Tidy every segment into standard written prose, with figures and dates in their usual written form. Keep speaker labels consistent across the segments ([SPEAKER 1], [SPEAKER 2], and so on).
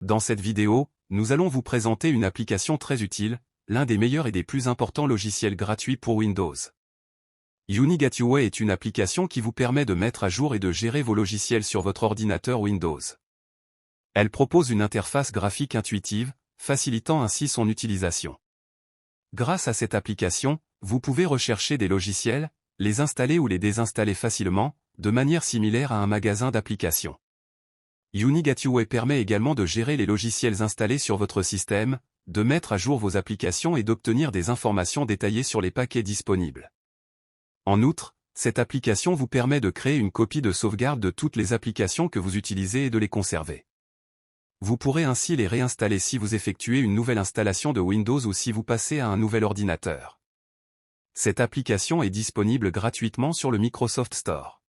[SPEAKER 1] Dans cette vidéo, nous allons vous présenter une application très utile, l'un des meilleurs et des plus importants logiciels gratuits pour Windows. UniGateway est une application qui vous permet de mettre à jour et de gérer vos logiciels sur votre ordinateur Windows. Elle propose une interface graphique intuitive, facilitant ainsi son utilisation. Grâce à cette application, vous pouvez rechercher des logiciels, les installer ou les désinstaller facilement, de manière similaire à un magasin d'applications. UniGateway permet également de gérer les logiciels installés sur votre système, de mettre à jour vos applications et d'obtenir des informations détaillées sur les paquets disponibles. En outre, cette application vous permet de créer une copie de sauvegarde de toutes les applications que vous utilisez et de les conserver. Vous pourrez ainsi les réinstaller si vous effectuez une nouvelle installation de Windows ou si vous passez à un nouvel ordinateur. Cette application est disponible gratuitement sur le Microsoft Store.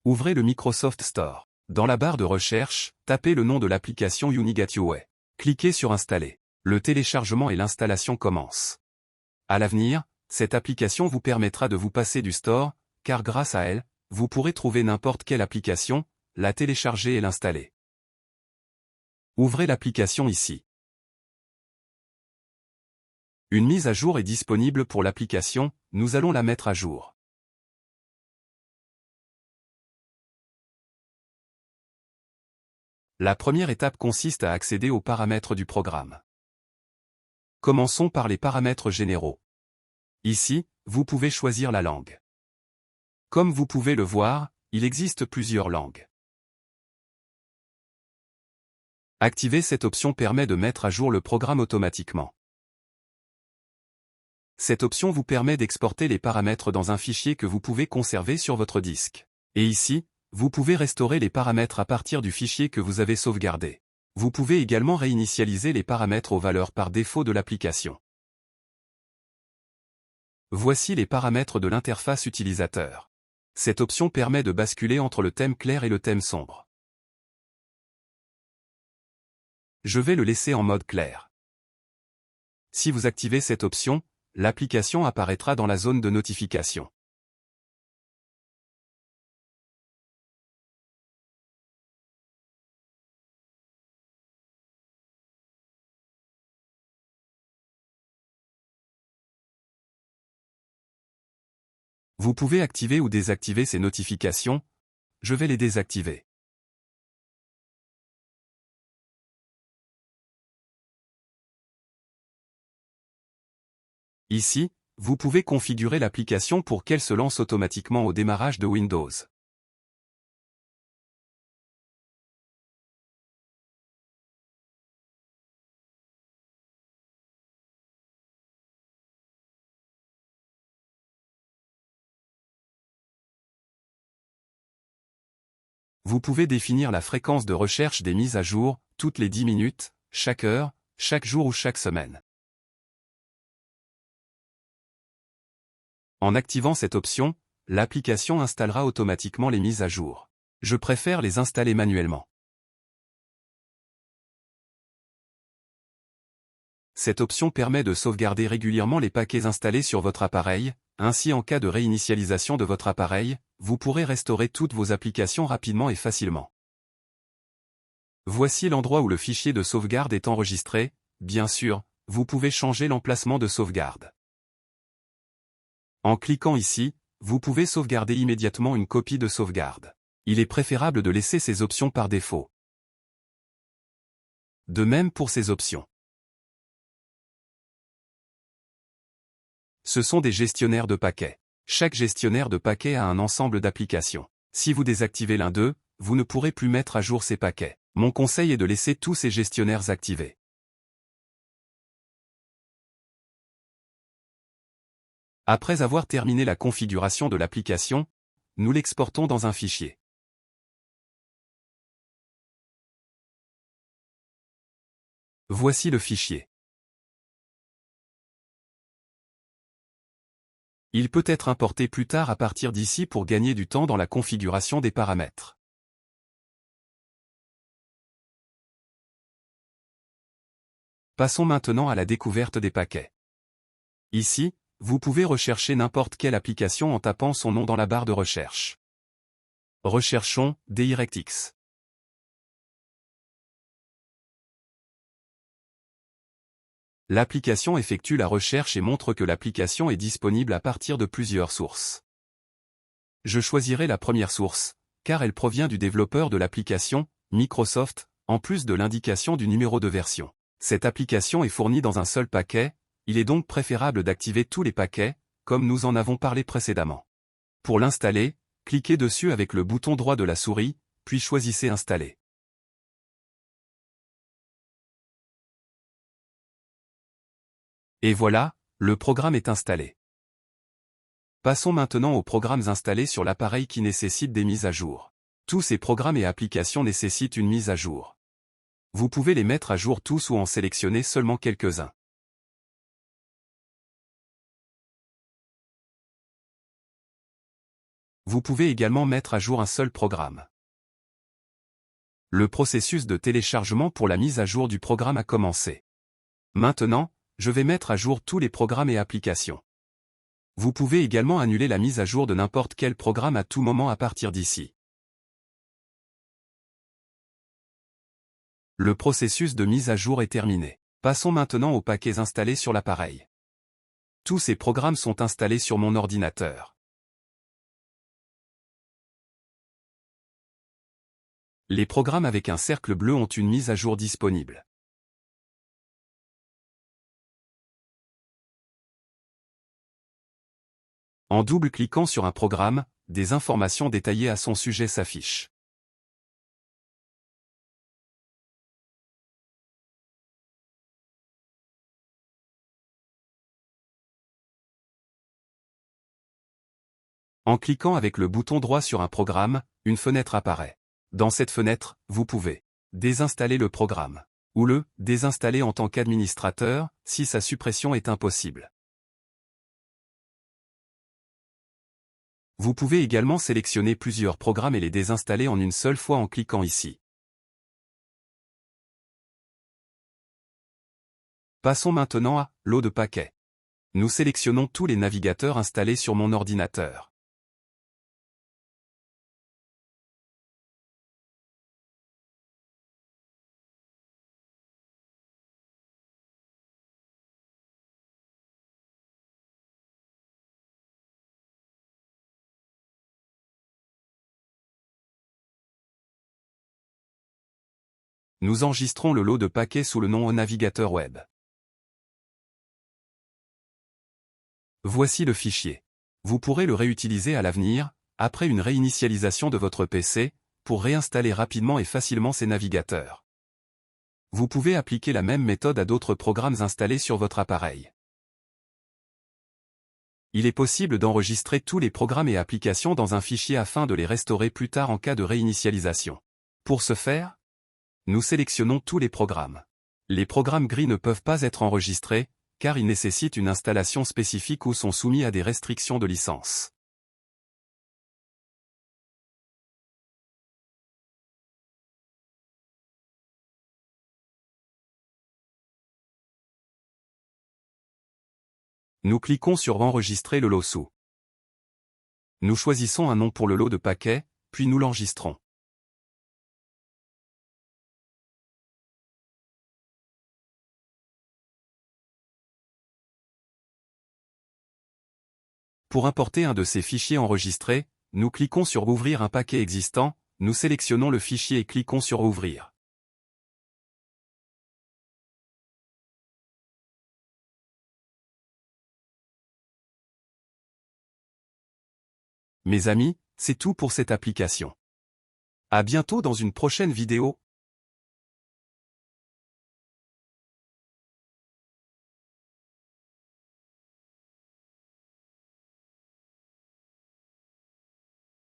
[SPEAKER 1] Ouvrez le Microsoft Store. Dans la barre de recherche, tapez le nom de l'application UniGateway. Cliquez sur Installer. Le téléchargement et l'installation commencent. À l'avenir, cette application vous permettra de vous passer du store, car grâce à elle, vous pourrez trouver n'importe quelle application, la télécharger et l'installer. Ouvrez l'application ici. Une mise à jour est disponible pour l'application, nous allons la mettre à jour. La première étape consiste à accéder aux paramètres du programme. Commençons par les paramètres généraux. Ici, vous pouvez choisir la langue. Comme vous pouvez le voir, il existe plusieurs langues. Activer cette option permet de mettre à jour le programme automatiquement. Cette option vous permet d'exporter les paramètres dans un fichier que vous pouvez conserver sur votre disque. Et ici, vous pouvez restaurer les paramètres à partir du fichier que vous avez sauvegardé. Vous pouvez également réinitialiser les paramètres aux valeurs par défaut de l'application. Voici les paramètres de l'interface utilisateur. Cette option permet de basculer entre le thème clair et le thème sombre. Je vais le laisser en mode clair. Si vous activez cette option, l'application apparaîtra dans la zone de notification. Vous pouvez activer ou désactiver ces notifications. Je vais les désactiver. Ici, vous pouvez configurer l'application pour qu'elle se lance automatiquement au démarrage de Windows. Vous pouvez définir la fréquence de recherche des mises à jour, toutes les 10 minutes, chaque heure, chaque jour ou chaque semaine. En activant cette option, l'application installera automatiquement les mises à jour. Je préfère les installer manuellement. Cette option permet de sauvegarder régulièrement les paquets installés sur votre appareil, ainsi en cas de réinitialisation de votre appareil, vous pourrez restaurer toutes vos applications rapidement et facilement. Voici l'endroit où le fichier de sauvegarde est enregistré, bien sûr, vous pouvez changer l'emplacement de sauvegarde. En cliquant ici, vous pouvez sauvegarder immédiatement une copie de sauvegarde. Il est préférable de laisser ces options par défaut. De même pour ces options. Ce sont des gestionnaires de paquets. Chaque gestionnaire de paquets a un ensemble d'applications. Si vous désactivez l'un d'eux, vous ne pourrez plus mettre à jour ces paquets. Mon conseil est de laisser tous ces gestionnaires activés. Après avoir terminé la configuration de l'application, nous l'exportons dans un fichier. Voici le fichier. Il peut être importé plus tard à partir d'ici pour gagner du temps dans la configuration des paramètres. Passons maintenant à la découverte des paquets. Ici, vous pouvez rechercher n'importe quelle application en tapant son nom dans la barre de recherche. Recherchons DirectX. L'application effectue la recherche et montre que l'application est disponible à partir de plusieurs sources. Je choisirai la première source, car elle provient du développeur de l'application, Microsoft, en plus de l'indication du numéro de version. Cette application est fournie dans un seul paquet, il est donc préférable d'activer tous les paquets, comme nous en avons parlé précédemment. Pour l'installer, cliquez dessus avec le bouton droit de la souris, puis choisissez Installer. Et voilà, le programme est installé. Passons maintenant aux programmes installés sur l'appareil qui nécessitent des mises à jour. Tous ces programmes et applications nécessitent une mise à jour. Vous pouvez les mettre à jour tous ou en sélectionner seulement quelques-uns. Vous pouvez également mettre à jour un seul programme. Le processus de téléchargement pour la mise à jour du programme a commencé. Maintenant, je vais mettre à jour tous les programmes et applications. Vous pouvez également annuler la mise à jour de n'importe quel programme à tout moment à partir d'ici. Le processus de mise à jour est terminé. Passons maintenant aux paquets installés sur l'appareil. Tous ces programmes sont installés sur mon ordinateur. Les programmes avec un cercle bleu ont une mise à jour disponible. En double-cliquant sur un programme, des informations détaillées à son sujet s'affichent. En cliquant avec le bouton droit sur un programme, une fenêtre apparaît. Dans cette fenêtre, vous pouvez désinstaller le programme ou le désinstaller en tant qu'administrateur, si sa suppression est impossible. Vous pouvez également sélectionner plusieurs programmes et les désinstaller en une seule fois en cliquant ici. Passons maintenant à « Lot de paquets ». Nous sélectionnons tous les navigateurs installés sur mon ordinateur. Nous enregistrons le lot de paquets sous le nom au navigateur web. Voici le fichier. Vous pourrez le réutiliser à l'avenir, après une réinitialisation de votre PC, pour réinstaller rapidement et facilement ces navigateurs. Vous pouvez appliquer la même méthode à d'autres programmes installés sur votre appareil. Il est possible d'enregistrer tous les programmes et applications dans un fichier afin de les restaurer plus tard en cas de réinitialisation. Pour ce faire, nous sélectionnons tous les programmes. Les programmes gris ne peuvent pas être enregistrés, car ils nécessitent une installation spécifique ou sont soumis à des restrictions de licence. Nous cliquons sur Enregistrer le lot sous. Nous choisissons un nom pour le lot de paquets, puis nous l'enregistrons. Pour importer un de ces fichiers enregistrés, nous cliquons sur Ouvrir un paquet existant, nous sélectionnons le fichier et cliquons sur Ouvrir. Mes amis, c'est tout pour cette application. À bientôt dans une prochaine vidéo.